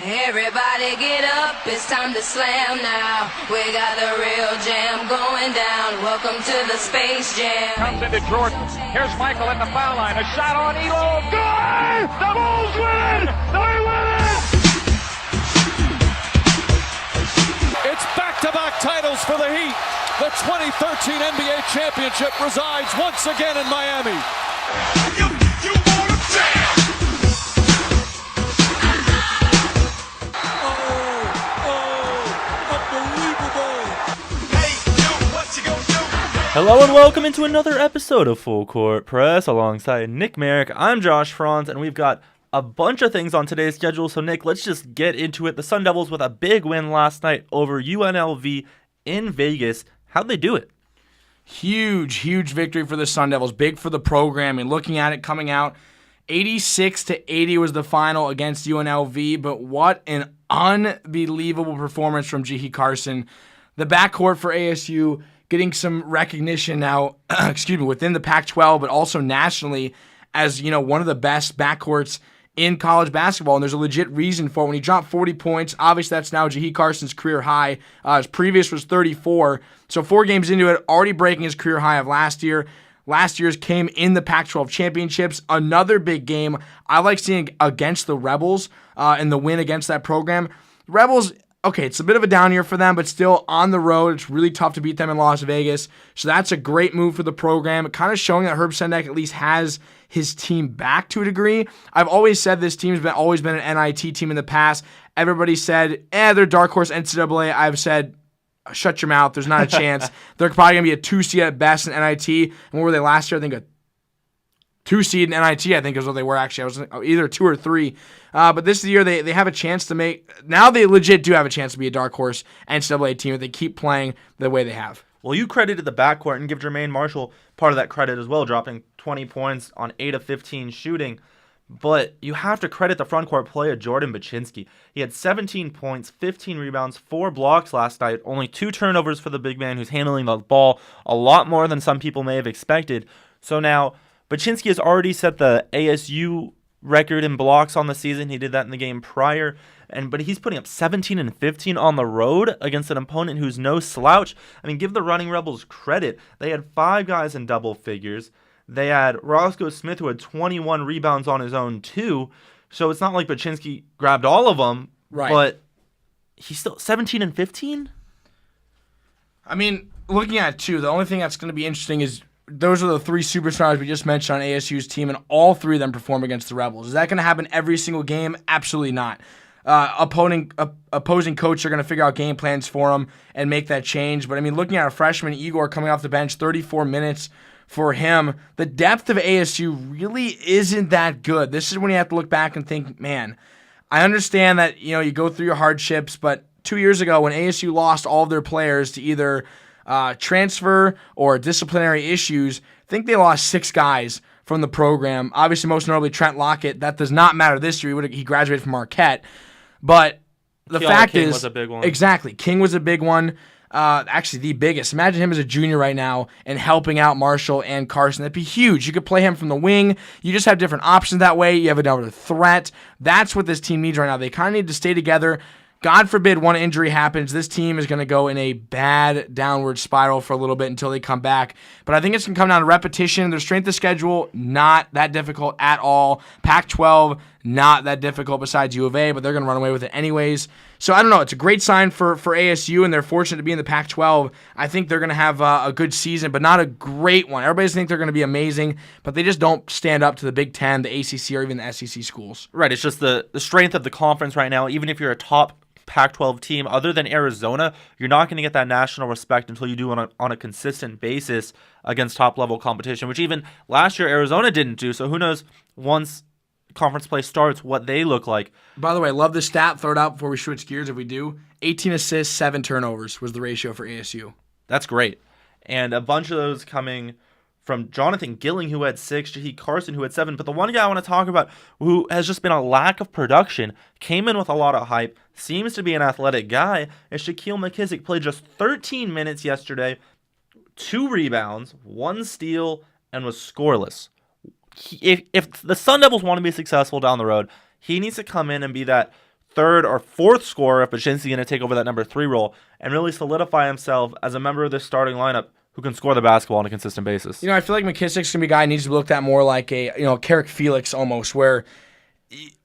Everybody get up, it's time to slam now. We got the real jam going down. Welcome to the Space Jam. Comes into Jordan. Here's Michael at the foul line. A shot on Elo. Good! The Bulls win! They win it! It's back-to-back titles for the Heat. The 2013 NBA championship resides once again in Miami. You wanna jam? Hello and welcome into another episode of Full Court Press alongside Nick Merrick. I'm Josh Franz, and we've got a bunch of things on today's schedule. So Nick, let's just get into it. The Sun Devils with a big win last night over UNLV in Vegas. How'd they do it? Huge victory for the Sun Devils. Big for the program. And looking at it coming out, 86-80 was the final against UNLV. But what an unbelievable performance from Jihi Carson. The backcourt for ASU getting some recognition now, within the Pac-12, but also nationally as, one of the best backcourts in college basketball. And there's a legit reason for it. When he dropped 40 points, obviously that's now Jihi Carson's career high. His previous was 34. So 4 games into it, already breaking his career high of last year. Last year's came in the Pac-12 championships. Another big game I like seeing against the Rebels in the win against that program. Rebels, okay, it's a bit of a down year for them, but still on the road. It's really tough to beat them in Las Vegas. So that's a great move for the program. Kind of showing that Herb Sendek at least has his team back to a degree. I've always said this team's always been an NIT team in the past. Everybody said, they're dark horse NCAA. I've said, shut your mouth. There's not a chance. They're probably going to be a 2 seed at best in NIT. And what were they last year? I think a 2 seed in NIT, I think is what they were actually. I was either 2 or 3. But this year they have a chance to make. Now they legit do have a chance to be a dark horse NCAA team if they keep playing the way they have. Well, you credited the backcourt and give Jermaine Marshall part of that credit as well, dropping 20 points on 8 of 15 shooting. But you have to credit the frontcourt play of Jordan Baczynski. He had 17 points, 15 rebounds, 4 blocks last night, only 2 turnovers for the big man who's handling the ball a lot more than some people may have expected. So now Baczynski has already set the ASU record in blocks on the season. He did that in the game prior, but he's putting up 17 and 15 on the road against an opponent who's no slouch. I mean, give the Running Rebels credit. They had 5 guys in double figures. They had Roscoe Smith, who had 21 rebounds on his own too. So it's not like Baczynski grabbed all of them, right? But he's still 17 and 15. I mean, looking at it too, the only thing that's going to be interesting is those are the 3 superstars we just mentioned on ASU's team, and all 3 of them perform against the Rebels. Is that going to happen every single game? Absolutely not. Opposing coaches are going to figure out game plans for them and make that change. But, I mean, looking at a freshman, Igor, coming off the bench, 34 minutes for him, the depth of ASU really isn't that good. This is when you have to look back and think, man, I understand that, you go through your hardships, but 2 years ago when ASU lost all of their players to either transfer or disciplinary issues, I think they lost 6 guys from the program. Obviously, most notably Trent Lockett. That does not matter this year. He graduated from Marquette. But the fact King is, was a big one. Exactly, King was a big one. Actually, the biggest. Imagine him as a junior right now and helping out Marshall and Carson. That'd be huge. You could play him from the wing. You just have different options that way. You have another threat. That's what this team needs right now. They kind of need to stay together. God forbid one injury happens, this team is going to go in a bad downward spiral for a little bit until they come back. But I think it's going to come down to repetition. Their strength of schedule, not that difficult at all. Pac-12, not that difficult besides U of A, but they're going to run away with it anyways. So I don't know. It's a great sign for ASU, and they're fortunate to be in the Pac-12. I think they're going to have a good season, but not a great one. Everybody thinks they're going to be amazing, but they just don't stand up to the Big Ten, the ACC, or even the SEC schools. Right. It's just the strength of the conference right now. Even if you're a top Pac-12 team, other than Arizona, you're not going to get that national respect until you do on a consistent basis against top-level competition, which even last year Arizona didn't do. So who knows once conference play starts what they look like. By the way, love this stat. Throw it out before we switch gears if we do. 18 assists, 7 turnovers was the ratio for ASU. That's great. And a bunch of those coming from Jonathan Gilling, who had 6, Jihi Carson, who had 7. But the one guy I want to talk about who has just been a lack of production, came in with a lot of hype, seems to be an athletic guy, is Shaquille McKissick. Played just 13 minutes yesterday, 2 rebounds, 1 steal, and was scoreless. If the Sun Devils want to be successful down the road, he needs to come in and be that third or fourth scorer if Baczynski's going to take over that number 3 role and really solidify himself as a member of this starting lineup who can score the basketball on a consistent basis. I feel like McKissic's going to be a guy who needs to be looked at more like a, Carrick Felix almost, where,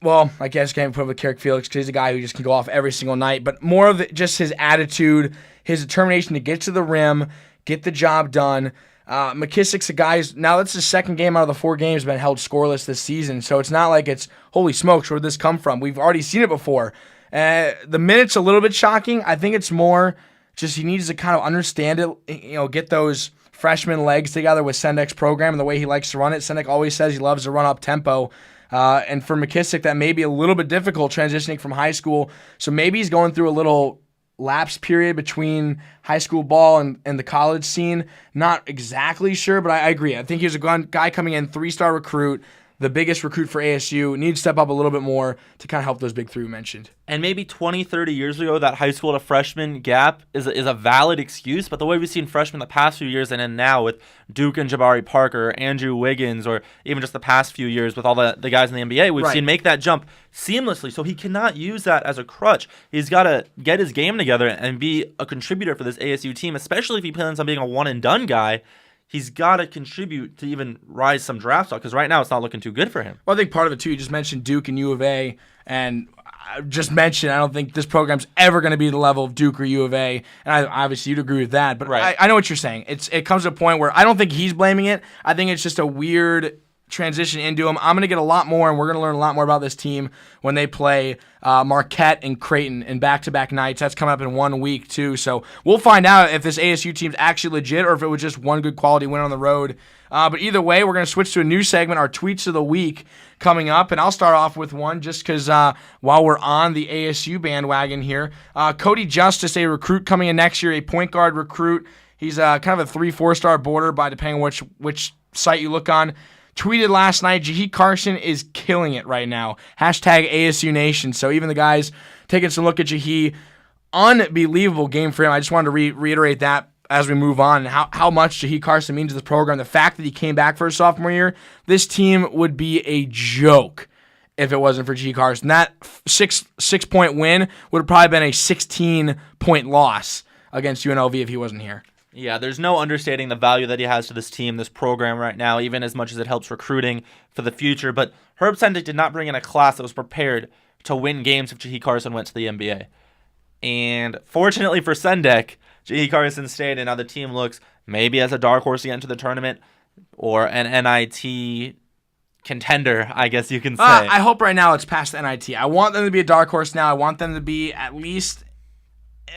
well, I guess can't put with Carrick Felix because he's a guy who just can go off every single night, but more of just his attitude, his determination to get to the rim, get the job done. McKissic's a guy who's, now that's his second game out of the 4 games been held scoreless this season, so it's not like it's, holy smokes, where did this come from? We've already seen it before. The minute's a little bit shocking. I think it's more just he needs to kind of understand it, get those freshman legs together with Sendek's program and the way he likes to run it. Sendek always says he loves to run up tempo. And for McKissic, that may be a little bit difficult transitioning from high school. So maybe he's going through a little lapse period between high school ball and the college scene. Not exactly sure, but I agree. I think he's a guy coming in, 3-star recruit, the biggest recruit for ASU, needs to step up a little bit more to kind of help those big 3 we mentioned. And maybe 20, 30 years ago, that high school to freshman gap is a valid excuse, but the way we've seen freshmen the past few years and then now with Duke and Jabari Parker, Andrew Wiggins, or even just the past few years with all the guys in the NBA, we've seen make that jump seamlessly, so he cannot use that as a crutch. He's got to get his game together and be a contributor for this ASU team, especially if he plans on being a one-and-done guy. He's got to contribute to even rise some draft stock because right now it's not looking too good for him. Well, I think part of it, too, you just mentioned Duke and U of A, and I just mentioned I don't think this program's ever going to be the level of Duke or U of A, and obviously you'd agree with that, but I know what you're saying. It comes to a point where I don't think he's blaming it. I think it's just a weird transition into him. I'm going to get a lot more, and we're going to learn a lot more about this team when they play Marquette and Creighton in back-to-back nights. That's coming up in 1 week, too. So we'll find out if this ASU team's actually legit or if it was just one good quality win on the road. But either way, we're going to switch to a new segment, our Tweets of the Week, coming up. And I'll start off with one just because while we're on the ASU bandwagon here, Cody Justice, a recruit coming in next year, a point guard recruit. He's kind of a 3-4-star border by depending on which site you look on. Tweeted last night, Jaheed Carson is killing it right now. Hashtag ASU Nation. So even the guys taking some look at Jaheed, unbelievable game for him. I just wanted to reiterate that as we move on, and how much Jaheed Carson means to this program. The fact that he came back for his sophomore year, this team would be a joke if it wasn't for Jaheed Carson. That 6-point win would have probably been a 16-point loss against UNLV if he wasn't here. Yeah, there's no understating the value that he has to this team, this program right now, even as much as it helps recruiting for the future. But Herb Sendek did not bring in a class that was prepared to win games if Jaheed Carson went to the NBA. And fortunately for Sendek, Jaheed Carson stayed, and now the team looks maybe as a dark horse to get into the tournament or an NIT contender, I guess you can say. I hope right now it's past the NIT. I want them to be a dark horse now. I want them to be at least,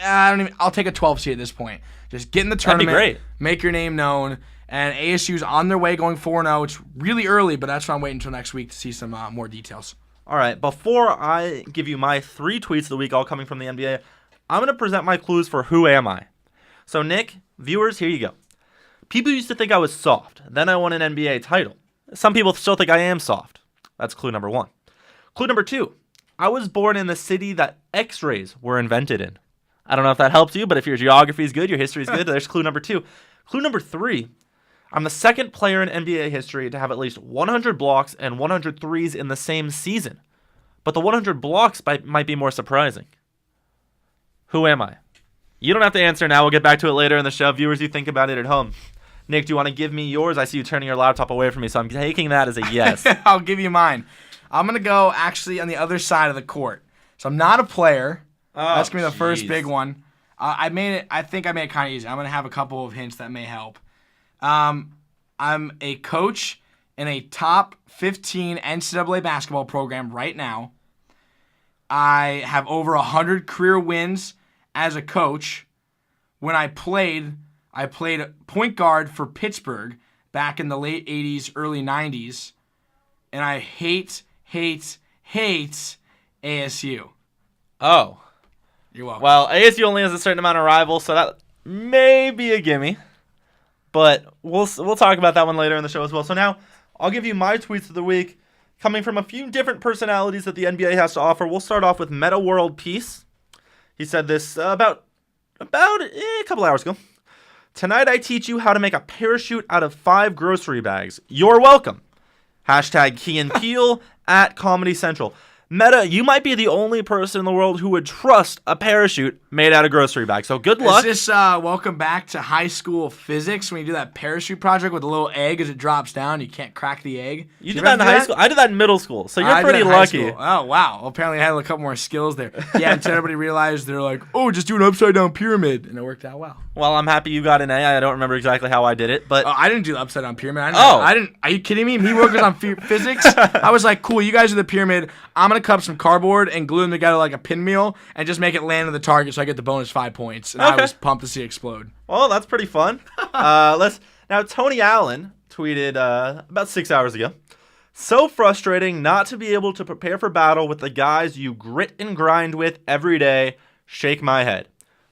I'll take a 12 seed at this point. Just get in the tournament, that'd be great. Make your name known, and ASU's on their way going 4-0. It's really early, but that's why I'm waiting until next week to see some more details. All right, before I give you my 3 tweets of the week, all coming from the NBA, I'm going to present my clues for Who Am I? So, Nick, viewers, here you go. People used to think I was soft. Then I won an NBA title. Some people still think I am soft. That's clue number 1. Clue number 2. I was born in the city that X-rays were invented in. I don't know if that helps you, but if your geography is good, your history is good, there's clue number 2. Clue number 3. I'm the second player in NBA history to have at least 100 blocks and 100 threes in the same season. But the 100 blocks might be more surprising. Who am I? You don't have to answer now. We'll get back to it later in the show. Viewers, you think about it at home. Nick, do you want to give me yours? I see you turning your laptop away from me, so I'm taking that as a yes. I'll give you mine. I'm going to go actually on the other side of the court. So I'm not a player. That's going to be the first big one. I think I made it kind of easy. I'm going to have a couple of hints that may help. I'm a coach in a top 15 NCAA basketball program right now. I have over 100 career wins as a coach. When I played point guard for Pittsburgh back in the late 80s, early 90s. And I hate ASU. Oh. You're welcome. Well, ASU only has a certain amount of rivals, so that may be a gimme. But we'll talk about that one later in the show as well. So now, I'll give you my tweets of the week, coming from a few different personalities that the NBA has to offer. We'll start off with Meta World Peace. He said this about a couple hours ago. Tonight I teach you how to make a parachute out of 5 grocery bags. You're welcome. Hashtag Key and Peele at Comedy Central. Meta, you might be the only person in the world who would trust a parachute made out of grocery bags. So good luck. Is this welcome back to high school physics when you do that parachute project with a little egg as it drops down? You can't crack the egg. You did that in high school? I did that in middle school, so you're pretty lucky. Oh, wow. Well, apparently I had a couple more skills there. Yeah, until everybody realized they're like, oh, just do an upside-down pyramid, and it worked out well. Well, I'm happy you got an A. I don't remember exactly how I did it, but... I didn't do the upside-down pyramid. I didn't. Are you kidding me? Me working on physics? I was like, cool, you guys are the pyramid. I'm going to cut up some cardboard and glue them together like a pinwheel and just make it land on the target so I get the bonus 5 points. And I was pumped to see it explode. Well, that's pretty fun. Now, Tony Allen tweeted about 6 hours ago, so frustrating not to be able to prepare for battle with the guys you grit and grind with every day. Shake my head.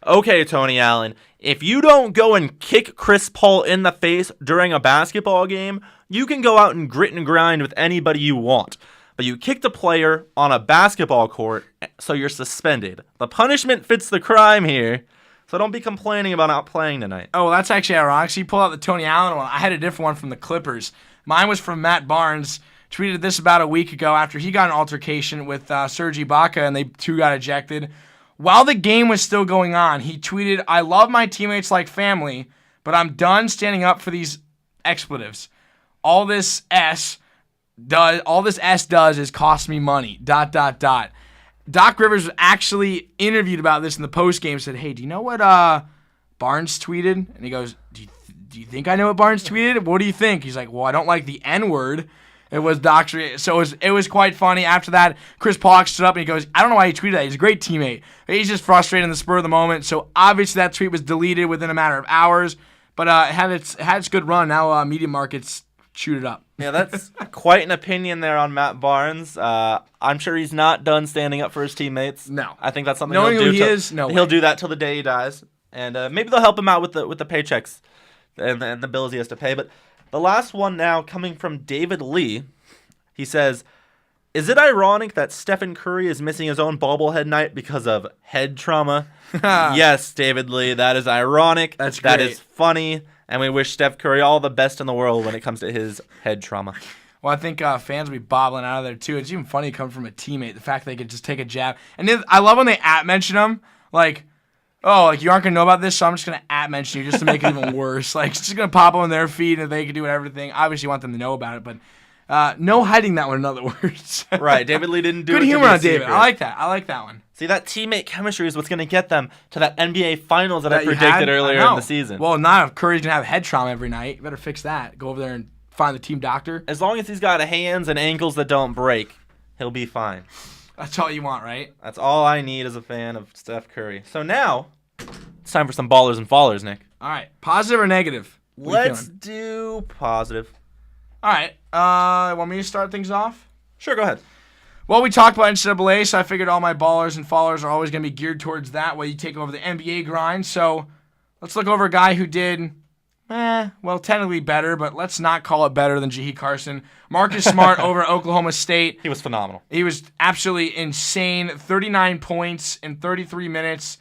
Okay, Tony Allen, if you don't go and kick Chris Paul in the face during a basketball game, you can go out and grit and grind with anybody you want. But you kicked a player on a basketball court, so you're suspended. The punishment fits the crime here, so don't be complaining about not playing tonight. Oh, well, that's actually ironic. So you pull out the Tony Allen one. I had a different one from the Clippers. Mine was from Matt Barnes. Tweeted this about a week ago after he got an altercation with Serge Ibaka, and they two got ejected. While the game was still going on, he tweeted, I love my teammates like family, but I'm done standing up for these expletives. All this S does is cost me money. ... Doc Rivers was actually interviewed about this in the postgame. Said, hey, do you know what Barnes tweeted? And he goes, do you think I know what Barnes tweeted? What do you think? He's like, well, I don't like the N-word. It was Doc's. So it was quite funny. After that, Chris Paul stood up and he goes, I don't know why he tweeted that. He's a great teammate. He's just frustrated in the spur of the moment. So obviously that tweet was deleted within a matter of hours. But it had its good run. Now media markets shoot it up. Yeah, that's quite an opinion there on Matt Barnes. I'm sure he's not done standing up for his teammates. No. I think that's something Knowing he'll do. Who he is, no he'll way. do that till the day he dies. And maybe they'll help him out with the paychecks and the bills he has to pay. But the last one now coming from David Lee. He says, is it ironic that Stephen Curry is missing his own bobblehead night because of head trauma? Yes, David Lee, that is ironic. That's That great. is funny. And we wish Steph Curry all the best in the world when it comes to his head trauma. Well, I think fans will be bobbling out of there, too. It's even funny coming from a teammate, the fact they could just take a jab. And then, I love when they mention him, like, oh, like, you aren't going to know about this, so I'm just going to mention you just to make it even worse. Like, it's just going to pop on their feed and they can do everything. Obviously, you want them to know about it, but no hiding that one, in other words. Right, David Lee didn't do it. Good to humor be a on David. secret. I like that one. See, that teammate chemistry is what's going to get them to that NBA Finals that I predicted earlier in the season. Well, not if Curry's going to have head trauma every night. You better fix that. Go over there and find the team doctor. As long as he's got hands and ankles that don't break, he'll be fine. That's all you want, right? That's all I need as a fan of Steph Curry. So now, it's time for some ballers and fallers, Nick. All right. Positive or negative? What are you Let's feeling? do positive. All right. Want me to start things off? Sure, go ahead. Well, we talked about NCAA, so I figured all my ballers and fallers are always going to be geared towards that while you take over the NBA grind. So let's look over a guy who did, technically better, but let's not call it better than Jahi Carson. Marcus Smart over at Oklahoma State. He was phenomenal. He was absolutely insane. 39 points in 33 minutes.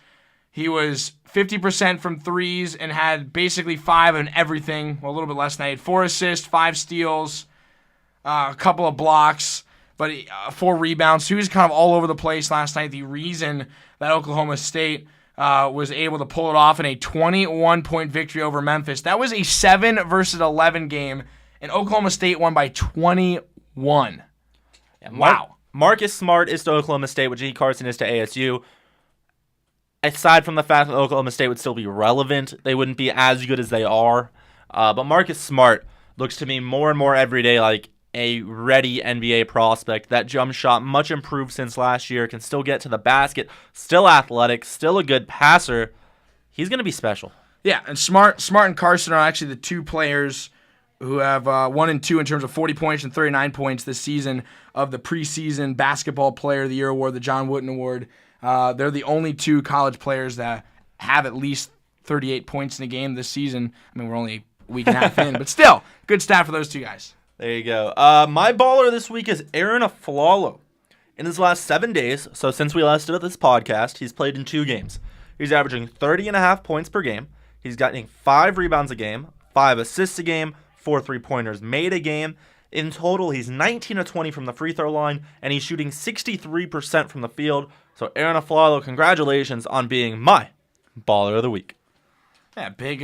He was 50% from threes and had basically 5 in everything. Well, a little bit less than that. He had 4 assists, 5 steals, a couple of blocks, but 4 rebounds. So he was kind of all over the place last night. The reason that Oklahoma State was able to pull it off in a 21-point victory over Memphis. That was a 7 versus 11 game, and Oklahoma State won by 21. Yeah, Wow. Marcus Smart is to Oklahoma State what Jahi Carson is to ASU. Aside from the fact that Oklahoma State would still be relevant, they wouldn't be as good as they are. But Marcus Smart looks to me more and more every day like a ready NBA prospect. That jump shot, much improved since last year, can still get to the basket, still athletic, still a good passer. He's going to be special. Yeah, and Smart and Carson are actually the 2 players who have 1 and 2 in terms of 40 points and 39 points this season of the preseason Basketball Player of the Year award, the John Wooden Award. They're the only 2 college players that have at least 38 points in a game this season. I mean, we're only a week and a half in, but still, good stat for those 2 guys. There you go. My baller this week is Aaron Aflalo. In his last 7 days, so since we last did this podcast, he's played in 2 games. He's averaging 30.5 points per game. He's getting 5 rebounds a game, 5 assists a game, 4 3-pointers made a game, In total, he's 19 of 20 from the free throw line, and he's shooting 63% from the field. So Aaron Aflalo, congratulations on being my baller of the week. Yeah, big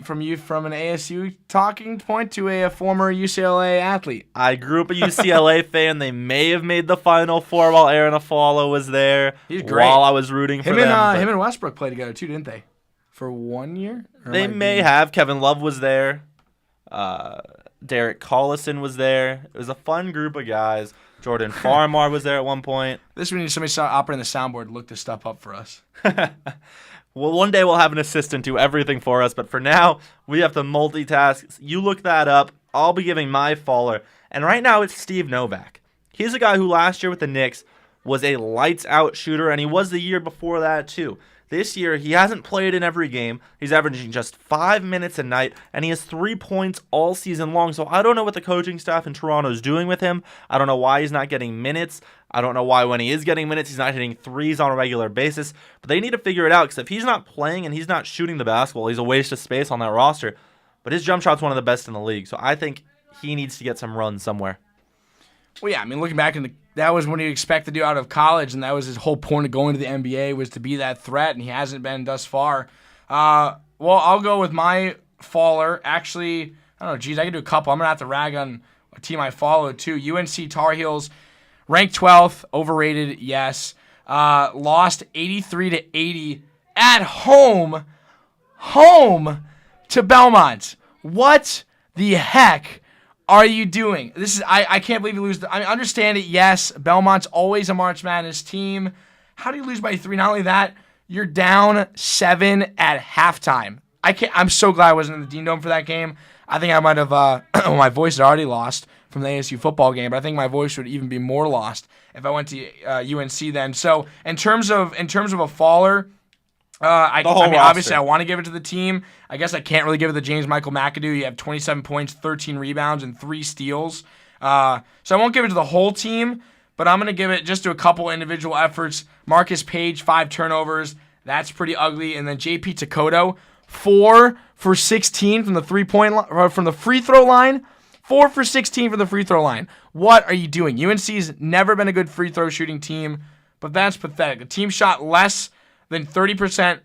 from an ASU talking point to a former UCLA athlete. I grew up a UCLA fan. They may have made the Final Four while Aaron Aflalo was there. He's great. While I was rooting for them. Him and Westbrook played together too, didn't they? For 1 year? They may have. Kevin Love was there. Derek Collison was there. It was a fun group of guys. Jordan Farmar was there at one point. This we need somebody start operating the soundboard to look this stuff up for us. Well, one day we'll have an assistant do everything for us, but for now, we have to multitask. You look that up. I'll be giving my faller. And right now, it's Steve Novak. He's a guy who last year with the Knicks was a lights-out shooter, and he was the year before that, too. This year, he hasn't played in every game. He's averaging just 5 minutes a night, and he has 3 points all season long. So I don't know what the coaching staff in Toronto is doing with him. I don't know why he's not getting minutes. I don't know why when he is getting minutes, he's not hitting threes on a regular basis. But they need to figure it out, because if he's not playing and he's not shooting the basketball, he's a waste of space on that roster. But his jump shot's one of the best in the league, so I think he needs to get some run somewhere. Well, yeah, I mean, looking back, that was what you expect to do out of college, and that was his whole point of going to the NBA was to be that threat, and he hasn't been thus far. Well, I'll go with my faller. Actually, I don't know, geez, I can do a couple. I'm going to have to rag on a team I follow, too. UNC Tar Heels, ranked 12th, overrated, yes. Lost 83-80 at home to Belmont. What the heck are you doing? This is I can't believe you lose. I understand it. Yes, Belmont's always a March Madness team. How do you lose by 3? Not only that, you're down 7 at halftime. I'm so glad I wasn't in the Dean Dome for that game. I think I might have. My voice is already lost from the ASU football game, but I think my voice would even be more lost if I went to UNC then. So in terms of a faller. I mean, obviously, I want to give it to the team. I guess I can't really give it to James Michael McAdoo. You have 27 points, 13 rebounds, and 3 steals. So I won't give it to the whole team, but I'm going to give it just to a couple individual efforts. Marcus Page, 5 turnovers. That's pretty ugly. And then JP Takoto, 4 for 16 from the from the free throw line. 4 for 16 from the free throw line. What are you doing? UNC's never been a good free throw shooting team, but that's pathetic. The team shot less than 30%,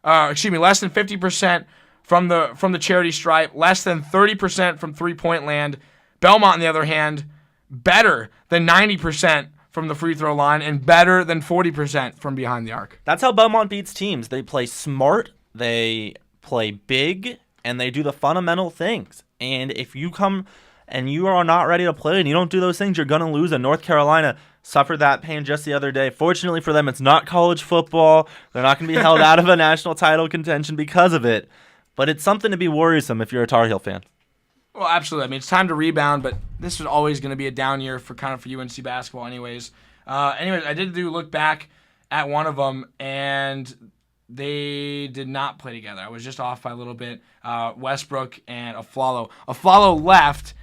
less than 50% from the charity stripe, less than 30% from three-point land. Belmont, on the other hand, better than 90% from the free throw line and better than 40% from behind the arc. That's how Belmont beats teams. They play smart, they play big, and they do the fundamental things. And if you come and you are not ready to play and you don't do those things, you're going to lose. And North Carolina suffered that pain just the other day. Fortunately for them, it's not college football. They're not going to be held out of a national title contention because of it. But it's something to be worrisome if you're a Tar Heel fan. Well, absolutely. I mean, it's time to rebound, but this was always going to be a down year for UNC basketball anyways. I did look back at one of them, and they did not play together. I was just off by a little bit. Westbrook and Aflalo. Aflalo left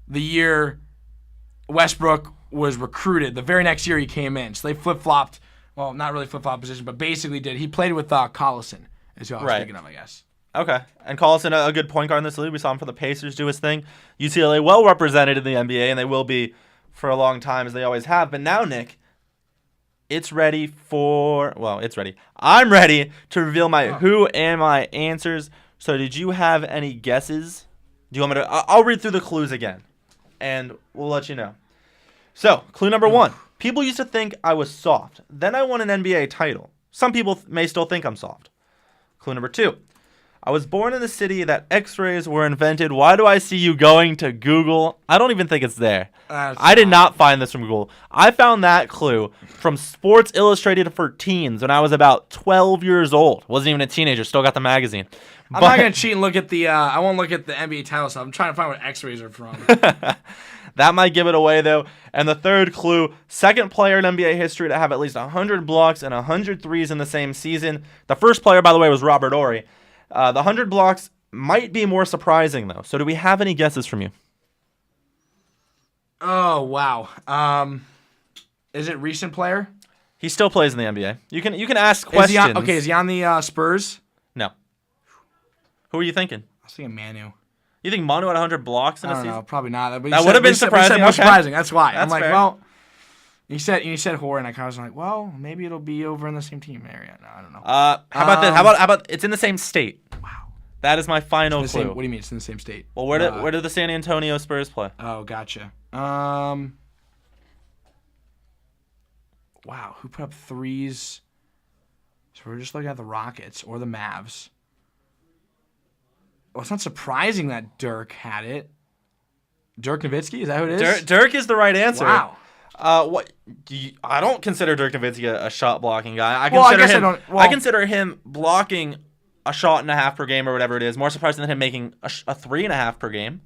the year Westbrook was recruited. The very next year he came in. So they flip-flopped. Well, not really flip-flop position, but basically did. He played with Collison is who I was thinking of, I guess. Okay. And Collison, a good point guard in this league. We saw him for the Pacers do his thing. UCLA well represented in the NBA, and they will be for a long time, as they always have. But now, Nick, it's ready. I'm ready to reveal my who and my answers. So did you have any guesses? Do you want me to? I'll read through the clues again, and we'll let you know. So, clue number 1. People used to think I was soft. Then I won an NBA title. Some people may still think I'm soft. Clue number 2. I was born in the city that X-rays were invented. Why do I see you going to Google? I don't even think it's there. I did not find this from Google. I found that clue from Sports Illustrated for Teens when I was about 12 years old. Wasn't even a teenager. Still got the magazine. I'm not going to cheat and look at the I won't look at the NBA title stuff. I'm trying to find what X-rays are from. That might give it away, though. And the third clue, second player in NBA history to have at least 100 blocks and 100 threes in the same season. The first player, by the way, was Robert Horry. The 100 blocks might be more surprising, though. So do we have any guesses from you? Oh, wow. Is it recent player? He still plays in the NBA. You can ask questions. Is he on the Spurs? No. Who are you thinking? I was thinking Manu. You think Manu had 100 blocks in I a don't season? know, probably not. But That would have been surprising. More Okay. surprising. That's why. I'm That's like, fair. well, you said Hoare, and I kind of was like, well, maybe it'll be over in the same team area. No, I don't know. How about this? How about it's in the same state? Wow. That is my final It's the clue. same, what do you mean? It's in the same state. Well, where did the San Antonio Spurs play? Oh, gotcha. Wow, who put up threes? So we're just looking at the Rockets or the Mavs. Well, it's not surprising that Dirk had it. Dirk Nowitzki, is that who it is? Dirk is the right answer. Wow. What? I don't consider Dirk Nowitzki a shot blocking guy. Well, I guess I don't- well- I consider him blocking a shot and a half per game or whatever it is. More surprising than him making a 3.5 per game.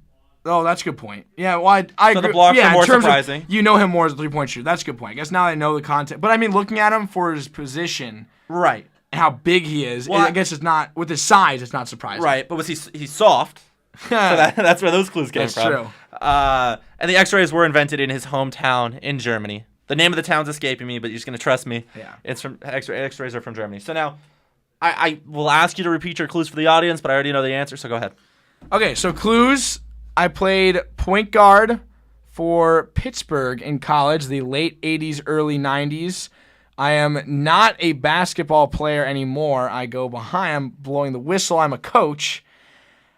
Oh, that's a good point. Yeah, well, I So agree. the blocks yeah, are more in terms surprising. Of, you know him more as a three-point shooter. That's a good point. I guess now I know the content. But I mean, looking at him for his position Right. and how big he is, Well, I guess it's not with his size. It's not surprising. Right, but he's soft. So that's where those clues came That's from. true. And the X-rays were invented in his hometown in Germany. The name of the town's escaping me, but you're just gonna trust me. Yeah. It's from X-rays are from Germany. So now, I will ask you to repeat your clues for the audience, but I already know the answer, so go ahead. Okay, so clues. I played point guard for Pittsburgh in college, the late 80s, early 90s. I am not a basketball player anymore. I go behind. I'm blowing the whistle. I'm a coach.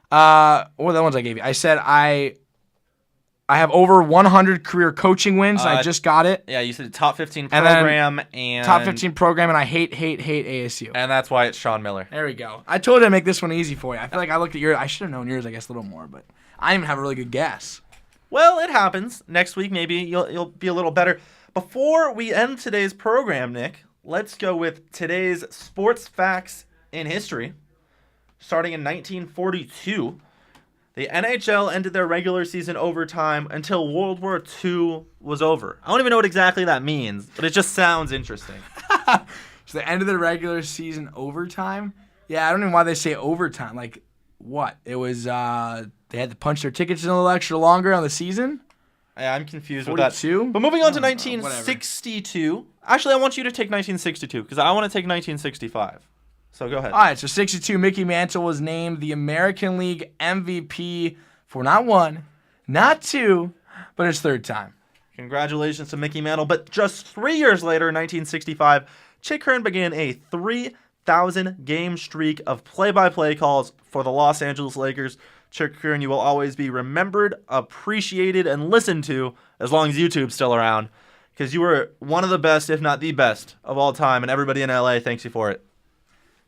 What were the ones I gave you? I said I have over 100 career coaching wins. I just got it. Yeah, you said top 15 And then program and Top 15 program, and I hate ASU. and that's why it's Sean Miller. There we go. I told you to make this one easy for you. I feel like I looked at yours. I should have known yours, I guess, a little more, but I didn't even have a really good guess. Well, it happens. Next week, maybe you'll be a little better. Before we end today's program, Nick, let's go with today's sports facts in history. Starting in 1942, the NHL ended their regular season overtime until World War II was over. I don't even know what exactly that means, but it just sounds interesting. So the end of the regular season overtime? Yeah, I don't know why they say overtime. Like, what? It was, they had to punch their tickets in a little extra longer on the season? Yeah, I'm confused with that. 42? But moving on to Whatever. 1962. Actually, I want you to take 1962 because I want to take 1965. So go ahead. All right, so 62, Mickey Mantle was named the American League MVP for not one, not two, but his third time. Congratulations to Mickey Mantle. But just 3 years later, in 1965, Chick Hearn began a 3,000-game streak of play-by-play calls for the Los Angeles Lakers. Chick Hearn, you will always be remembered, appreciated, and listened to as long as YouTube's still around, because you were one of the best, if not the best, of all time, and everybody in LA thanks you for it.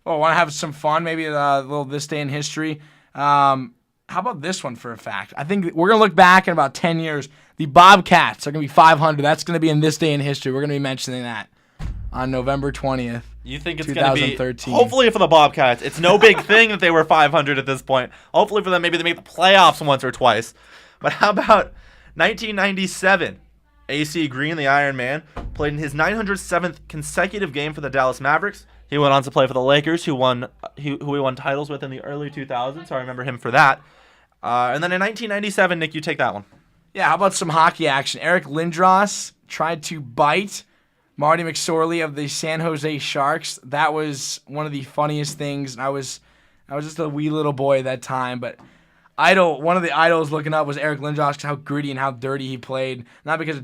Oh, want to have some fun? Maybe a little this day in history. How about this one for a fact? I think we're going to look back in about 10 years. The Bobcats are going to be 500. That's going to be in this day in history. We're going to be mentioning that on November 20th. You think it's going to be, 2013. hopefully for the Bobcats, it's no big thing that they were 500 at this point. Hopefully for them, maybe they make the playoffs once or twice. But how about 1997? AC Green, the Iron Man, played in his 907th consecutive game for the Dallas Mavericks. He went on to play for the Lakers, who he won titles with in the early 2000s, so I remember him for that. And then in 1997, Nick, you take that one. Yeah, how about some hockey action? Eric Lindros tried to bite Marty McSorley of the San Jose Sharks. That was one of the funniest things. I was just a wee little boy at that time, but one of the idols looking up was Eric Lindros, how gritty and how dirty he played. Not because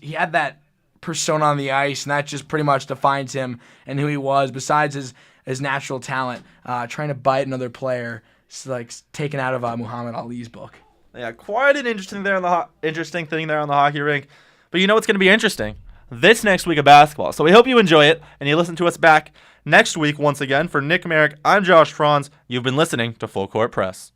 he had that persona on the ice, and that just pretty much defines him and who he was. Besides his natural talent, trying to bite another player, it's like taken out of Muhammad Ali's book. Yeah, quite an interesting thing there on the hockey rink. But you know what's going to be interesting? This next week of basketball. So we hope you enjoy it, and you listen to us back next week once again. For Nick Merrick, I'm Josh Franz. You've been listening to Full Court Press.